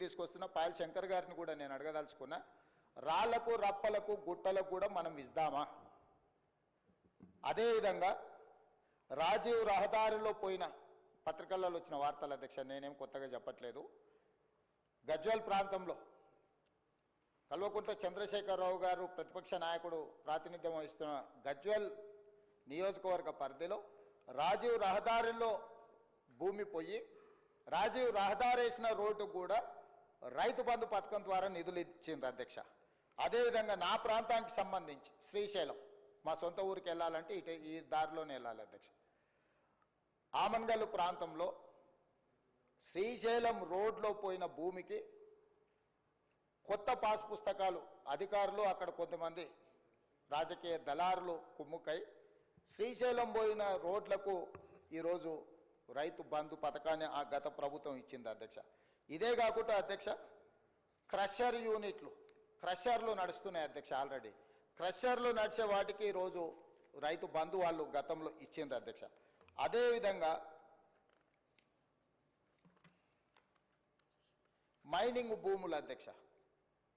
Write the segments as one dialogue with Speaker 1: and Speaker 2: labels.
Speaker 1: తీసుకొస్తున్న పాయల్ శంకర్ గారిని కూడా నేను అడగదలుచుకున్నా, రాళ్లకు రప్పలకు గుట్టలకు కూడా మనం ఇద్దామా? అదేవిధంగా రాజీవ్ రహదారిలో పోయిన పత్రికలలో వచ్చిన వార్తల అధ్యక్ష, నేనేం కొత్తగా చెప్పట్లేదు, గజ్వేల్ ప్రాంతంలో కల్వకుంట్ల చంద్రశేఖరరావు గారు ప్రతిపక్ష నాయకుడు ప్రాతినిధ్యం వహిస్తున్న గజ్వేల్ నియోజకవర్గ పరిధిలో రాజీవ్ రహదారిలో భూమి పోయి రాజీవ్ రహదారేసిన రోడ్డు కూడా రైతు బంధు పథకం ద్వారా నిధులు ఇచ్చిండ్రు అధ్యక్ష. అదేవిధంగా నా ప్రాంతానికి సంబంధించి శ్రీశైలం, మా సొంత ఊరికి వెళ్ళాలంటే ఇటు ఈ దారిలోనే వెళ్ళాలి అధ్యక్ష. ఆమన్గల్ ప్రాంతంలో శ్రీశైలం రోడ్లో పోయిన భూమికి కొత్త పాస్ పుస్తకాలు అధికారులు, అక్కడ కొంతమంది రాజకీయ దళారులు కుమ్ముకై శ్రీశైలం పోయిన రోడ్లకు ఈరోజు రైతు బంధు పథకాన్ని ఆ గత ప్రభుత్వం ఇచ్చింది అధ్యక్ష. ఇదే కాకుండా అధ్యక్ష, క్రషర్ యూనిట్లు, క్రషర్లు నడుస్తున్నాయి అధ్యక్ష. ఆల్రెడీ క్రషర్లు నడిచే వాటికి ఈరోజు రైతు బంధు వాళ్ళు గతంలో ఇచ్చింది అధ్యక్ష. అదేవిధంగా మైనింగ్ భూములు అధ్యక్ష,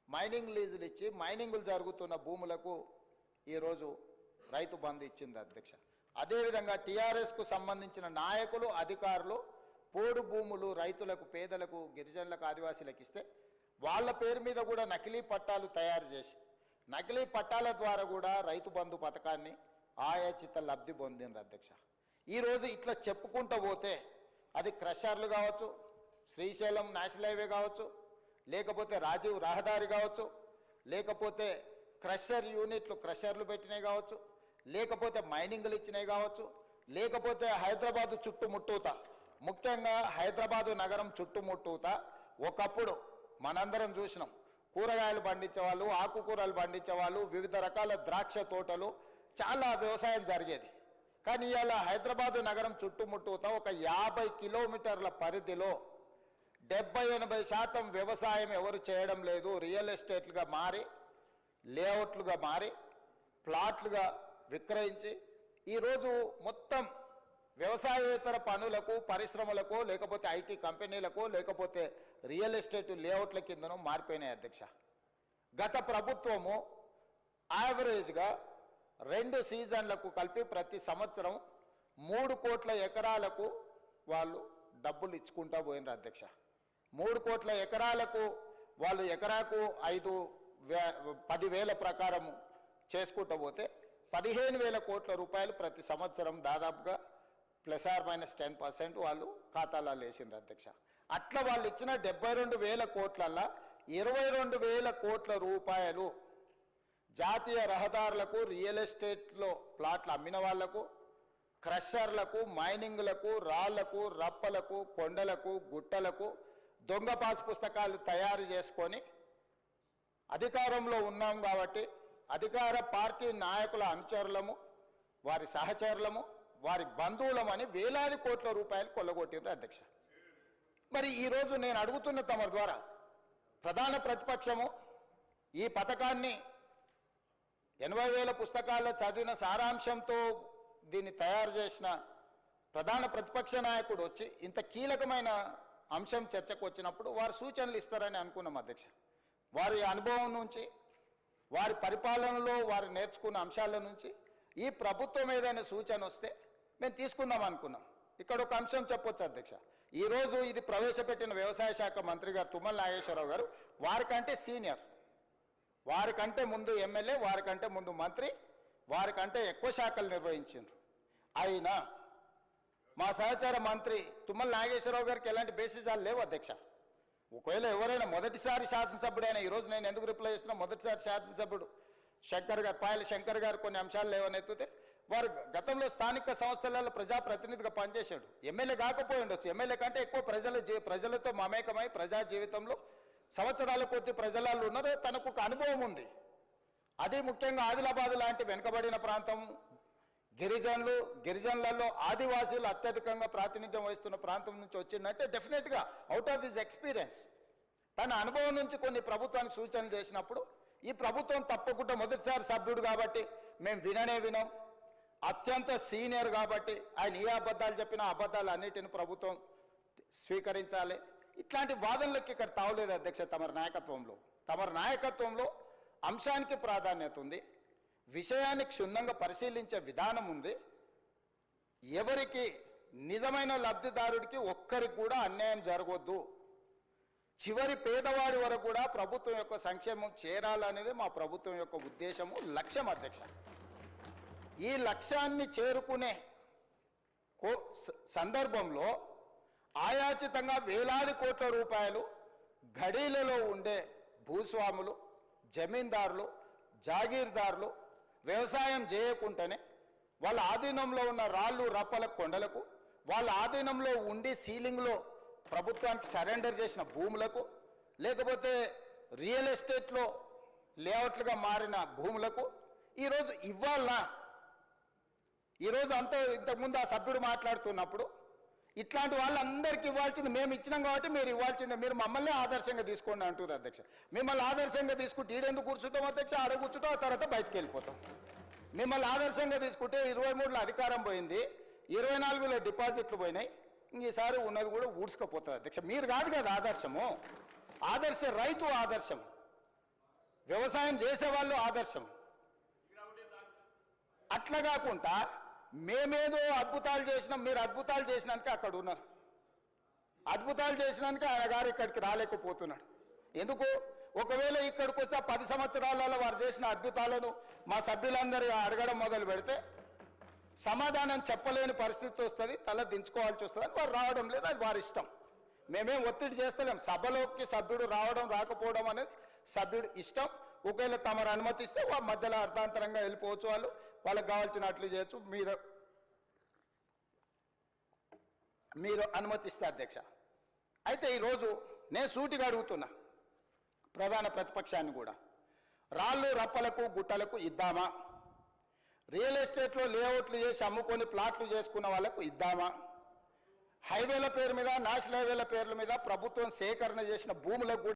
Speaker 1: మైనింగ్ లీజులు ఇచ్చి మైనింగులు జరుగుతున్న భూములకు ఈరోజు రైతు బంధు ఇచ్చింది అధ్యక్ష. అదేవిధంగా టీఆర్ఎస్కు సంబంధించిన నాయకులు, అధికారులు పోడు భూములు రైతులకు, పేదలకు, గిరిజనులకు, ఆదివాసీలకు ఇస్తే వాళ్ళ పేరు మీద కూడా నకిలీ పట్టాలు తయారు చేసి నకిలీ పట్టాల ద్వారా కూడా రైతు బంధు పథకాన్ని ఆయాచిత లబ్ధి పొందిండ్రు అధ్యక్ష. ఈరోజు ఇట్లా చెప్పుకుంటూ పోతే అది క్రషర్లు కావచ్చు, శ్రీశైలం నేషనల్ హైవే కావచ్చు, లేకపోతే రాజీవ్ రహదారి కావచ్చు, లేకపోతే క్రషర్ యూనిట్లు క్రషర్లు పెట్టినవి కావచ్చు, లేకపోతే మైనింగ్లు ఇచ్చినవి కావచ్చు, లేకపోతే హైదరాబాదు చుట్టుముట్టూత, ముఖ్యంగా హైదరాబాదు నగరం చుట్టుముట్టూత ఒకప్పుడు మనందరం చూసినాం, కూరగాయలు పండించేవాళ్ళు, ఆకుకూరలు పండించేవాళ్ళు, వివిధ రకాల ద్రాక్ష తోటలు, చాలా వ్యవసాయం జరిగేది. కానీ ఇవాళ హైదరాబాదు నగరం చుట్టుముట్టూత ఒక 50 కిలోమీటర్ల పరిధిలో 70-80% వ్యవసాయం ఎవరు చేయడం లేదు. రియల్ ఎస్టేట్లుగా మారి, లేఅవుట్లుగా మారి, ప్లాట్లుగా విక్రయించి ఈరోజు మొత్తం వ్యవసాయేతర పనులకు, పరిశ్రమలకు, లేకపోతే ఐటీ కంపెనీలకు, లేకపోతే రియల్ ఎస్టేట్ లేఅవుట్ల కిందనూ మారిపోయినాయి అధ్యక్ష. గత ప్రభుత్వము యావరేజ్గా 2 సీజన్లకు కలిపి ప్రతి సంవత్సరం 3 కోట్ల ఎకరాలకు వాళ్ళు డబ్బులు ఇచ్చుకుంటూ పోయినారు అధ్యక్ష. 3 కోట్ల ఎకరాలకు వాళ్ళు ఎకరాకు 10,000 ప్రకారము చేసుకుంటూ పోతే 15,000 కోట్ల రూపాయలు ప్రతి సంవత్సరం దాదాపుగా ±10% వాళ్ళు ఖాతాలలో వేసిండ్రు అధ్యక్ష. అట్లా వాళ్ళు ఇచ్చిన 72,000 కోట్లల్లో 22,000 కోట్ల రూపాయలు జాతీయ రహదారులకు, రియల్ ఎస్టేట్లో ప్లాట్లు అమ్మిన వాళ్లకు, క్రషర్లకు, మైనింగ్లకు, రాళ్లకు, రప్పలకు, కొండలకు, గుట్టలకు దొంగ పాస్ పుస్తకాలు తయారు చేసుకొని అధికారంలో ఉన్నాం కాబట్టి అధికార పార్టీ నాయకుల అనుచరులము, వారి సహచరులము, వారి బంధువులమని వేలాది కోట్ల రూపాయలు కొల్లగొట్టిండ్రు అధ్యక్ష. మరి ఈరోజు నేను అడుగుతున్న తమ ద్వారా ప్రధాన ప్రతిపక్షము ఈ పథకాన్ని 80,000 పుస్తకాల్లో చదివిన సారాంశంతో దీన్ని తయారు చేసిన ప్రధాన ప్రతిపక్ష నాయకుడు వచ్చి ఇంత కీలకమైన అంశం చర్చకు వచ్చినప్పుడు వారు సూచనలు ఇస్తారని అనుకున్నాం అధ్యక్ష. వారి అనుభవం నుంచి, వారి పరిపాలనలో వారు నేర్చుకున్న అంశాల నుంచి ఈ ప్రభుత్వం ఏదైనా సూచన వస్తే మేము తీసుకుందాం అనుకున్నాం. ఇక్కడ ఒక అంశం చెప్పొచ్చు అధ్యక్ష. ఈరోజు ఇది ప్రవేశపెట్టిన వ్యవసాయ శాఖ మంత్రి గారు తుమ్మల నాగేశ్వరరావు గారు వారికంటే సీనియర్, వారికంటే ముందు ఎమ్మెల్యే, వారికంటే ముందు మంత్రి, వారికంటే ఎక్కువ శాఖలు నిర్వహించారు. అయినా మా సహచార మంత్రి తుమ్మల నాగేశ్వరరావు గారికి ఎలాంటి బేసిజాలు లేవు అధ్యక్ష. ఒకవేళ ఎవరైనా మొదటిసారి శాసనసభ్యుడైనా, ఈరోజు నేను ఎందుకు రిప్లై చేస్తున్నా, మొదటిసారి శాసనసభ్యుడు శంకర్ గారు, పాయల శంకర్ గారు కొన్ని అంశాలు లేవనెత్తితే వారు గతంలో స్థానిక సంస్థలలో ప్రజాప్రతినిధిగా పనిచేశాడు. ఎమ్మెల్యే కాకపోయి ఉండొచ్చు, ఎమ్మెల్యే కంటే ఎక్కువ ప్రజలతో మమేకమై ప్రజా జీవితంలో సంవత్సరాల కొద్ది ప్రజలలో ఉన్నారు. తనకు ఒక అనుభవం ఉంది. అది ముఖ్యంగా ఆదిలాబాద్ లాంటి వెనుకబడిన ప్రాంతం, గిరిజనులలో ఆదివాసీలు అత్యధికంగా ప్రాతినిధ్యం వహిస్తున్న ప్రాంతం నుంచి వచ్చిందంటే డెఫినెట్గా అవుట్ ఆఫ్ హిజ్ ఎక్స్పీరియన్స్ తన అనుభవం నుంచి కొన్ని ప్రభుత్వానికి సూచనలు చేసినప్పుడు ఈ ప్రభుత్వం తప్పకుండా మొదటిసారి సభ్యుడు కాబట్టి మేము వినం, అత్యంత సీనియర్ కాబట్టి ఆయన ఏ అబద్ధాలు చెప్పినా అబద్ధాలు అన్నిటిని ప్రభుత్వం స్వీకరించాలి. ఇట్లాంటి వాదనలకి ఇక్కడ తావలేదు అధ్యక్ష. తమరి నాయకత్వంలో అంశానికి ప్రాధాన్యత ఉంది, విషయాన్ని క్షుణ్ణంగా పరిశీలించే విధానం ఉంది. ఎవరికి నిజమైన లబ్ధిదారుడికి ఒక్కరికి కూడా అన్యాయం జరగొద్దు, చివరి పేదవాడి వరకు కూడా ప్రభుత్వం యొక్క సంక్షేమం చేరాలనేది మా ప్రభుత్వం యొక్క ఉద్దేశము, లక్ష్యం అధ్యక్ష. ఈ లక్ష్యాన్ని చేరుకునే సందర్భంలో ఆయాచితంగా వేలాది కోట్ల రూపాయలు గడీలలో ఉండే భూస్వాములు, జమీందారులు, జాగీర్దారులు వ్యవసాయం చేయకుండానే వాళ్ళ ఆధీనంలో ఉన్న రాళ్ళు రప్పల కొండలకు, వాళ్ళ ఆధీనంలో ఉండి సీలింగ్లో ప్రభుత్వానికి సరెండర్ చేసిన భూములకు, లేకపోతే రియల్ ఎస్టేట్లో లేఅవుట్లుగా మారిన భూములకు ఈరోజు ఇవ్వాలనా? ఈరోజు ఇంతకుముందు ఆ సభ్యుడు మాట్లాడుతున్నప్పుడు ఇట్లాంటి వాళ్ళందరికీ ఇవ్వాల్సింది మేము ఇచ్చినాం కాబట్టి మీరు ఇవ్వాల్సిందే, మీరు మమ్మల్ని ఆదర్శంగా తీసుకోండి అంటున్నారు అధ్యక్ష. మిమ్మల్ని ఆదర్శంగా తీసుకుంటే ఈడెందుకు కూర్చుంటాం అధ్యక్ష? ఆడ కూర్చుంటాం, ఆ తర్వాత బయటకు వెళ్ళిపోతాం. మిమ్మల్ని ఆదర్శంగా తీసుకుంటే 23లో అధికారం పోయింది, 24లో డిపాజిట్లు పోయినాయి, ఈసారి ఉన్నది కూడా ఊడ్చుకపోతుంది అధ్యక్ష. మీరు కాదు కదా ఆదర్శము, రైతు ఆదర్శం, వ్యవసాయం చేసేవాళ్ళు ఆదర్శం. అట్లా కాకుండా మేమేదో అద్భుతాలు చేసినాం, మీరు అద్భుతాలు చేసినాక అక్కడ ఉన్నారు, అద్భుతాలు చేసినాక ఆయన గారు ఇక్కడికి రాలేకపోతున్నాడు. ఎందుకు? ఒకవేళ ఇక్కడికి వస్తే 10 సంవత్సరాలలో వారు చేసిన అద్భుతాలను మా సభ్యులందరూ అడగడం మొదలు పెడితే సమాధానం చెప్పలేని పరిస్థితి వస్తుంది, తల దించుకోవాల్సి వస్తుంది అని వారు రావడం లేదు, అది వారి ఇష్టం. మేమేం ఒత్తిడి చేస్తలేం. సభలోకి సభ్యుడు రావడం రాకపోవడం అనేది సభ్యుడు ఇష్టం. ఒకవేళ తమరు అనుమతిస్తే వాళ్ళ మధ్యలో అర్థాంతరంగా వెళ్ళిపోవచ్చు, వాళ్ళకి కావాల్సినట్లు చేయొచ్చు, మీరు అనుమతిస్తే అధ్యక్ష. అయితే ఈరోజు నేను సూటిగా అడుగుతున్నా ప్రధాన ప్రతిపక్షాన్ని కూడా, రాళ్ళు రప్పలకు గుట్టలకు ఇద్దామా? రియల్ ఎస్టేట్లో లేఅవుట్లు చేసి అమ్ముకొని ప్లాట్లు చేసుకున్న వాళ్ళకు ఇద్దామా? హైవేల పేరు మీద, నేషనల్ హైవేల పేర్ల మీద ప్రభుత్వం సేకరణ చేసిన భూములకు